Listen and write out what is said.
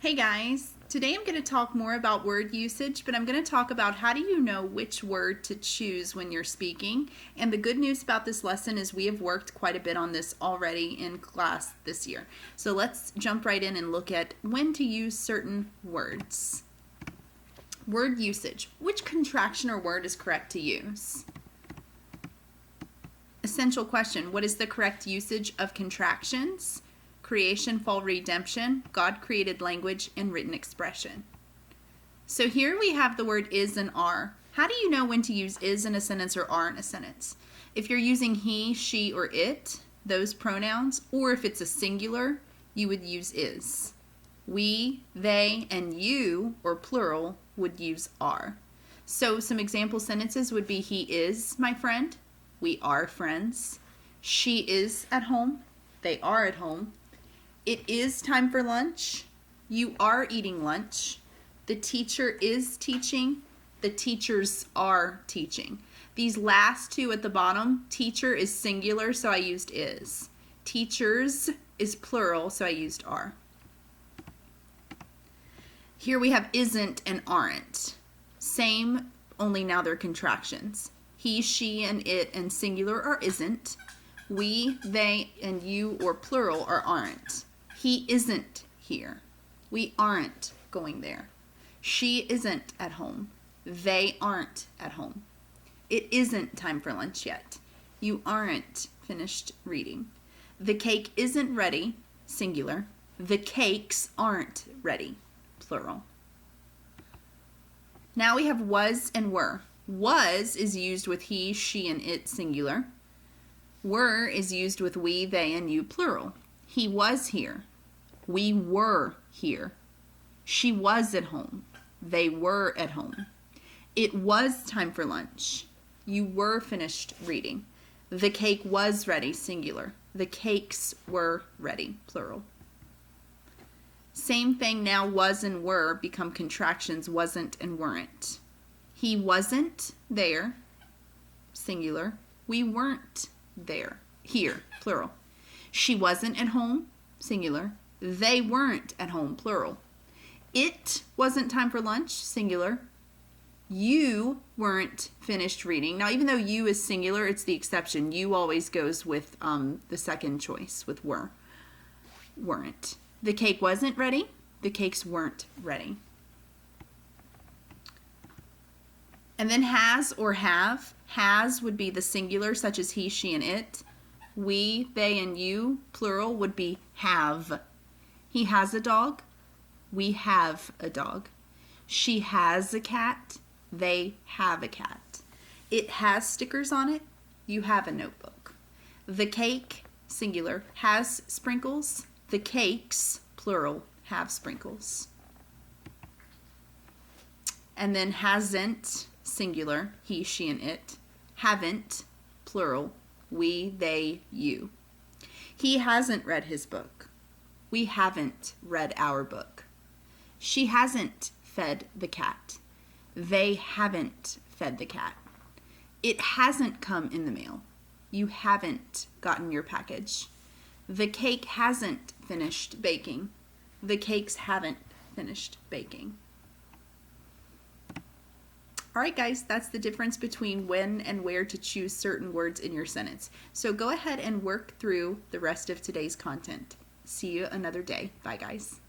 Hey guys, today I'm going to talk more about word usage, but I'm going to talk about how do you know which word to choose when you're speaking. And the good news about this lesson is we have worked quite a bit on this already in class this year. So let's jump right in and look at when to use certain words. Word usage. Which contraction or word is correct to use? Essential question. What is the correct usage of contractions? Creation, fall, redemption, God created language, and written expression. So here we have the word is and are. How do you know when to use is in a sentence or are in a sentence? If you're using he, she, or it, those pronouns, or if it's a singular, you would use is. We, they, and you, or plural, would use are. So some example sentences would be he is my friend. We are friends. She is at home. They are at home. It is time for lunch. You are eating lunch. The teacher is teaching. The teachers are teaching. These last two at the bottom, teacher is singular, so I used is. Teachers is plural, so I used are. Here we have isn't and aren't. Same, only now they're contractions. He, she, and it and singular are isn't. We, they, and you or plural are aren't. He isn't here. We aren't going there. She isn't at home. They aren't at home. It isn't time for lunch yet. You aren't finished reading. The cake isn't ready, singular. The cakes aren't ready, plural. Now we have was and were. Was is used with he, she, and it, singular. Were is used with we, they, and you, plural. He was here. We were here. She was at home. They were at home. It was time for lunch. You were finished reading. The cake was ready, singular. The cakes were ready, plural. Same thing now, was and were become contractions, wasn't and weren't. He wasn't there, singular. We weren't there, here, plural. She wasn't at home, singular. They weren't at home, plural. It wasn't time for lunch, singular. You weren't finished reading. Now, even though you is singular, it's the exception. You always goes with the second choice, with were. Weren't. The cake wasn't ready. The cakes weren't ready. And then has or have. Has would be the singular, such as he, she, and it. We, they, and you, plural, would be have. He has a dog. We have a dog. She has a cat. They have a cat. It has stickers on it. You have a notebook. The cake, singular, has sprinkles. The cakes, plural, have sprinkles. And then hasn't, singular, he, she, and it. Haven't, plural, we, they, you. He hasn't read his book. We haven't read our book. She hasn't fed the cat. They haven't fed the cat. It hasn't come in the mail. You haven't gotten your package. The cake hasn't finished baking. The cakes haven't finished baking. All right, guys, that's the difference between when and where to choose certain words in your sentence. So go ahead and work through the rest of today's content. See you another day. Bye, guys.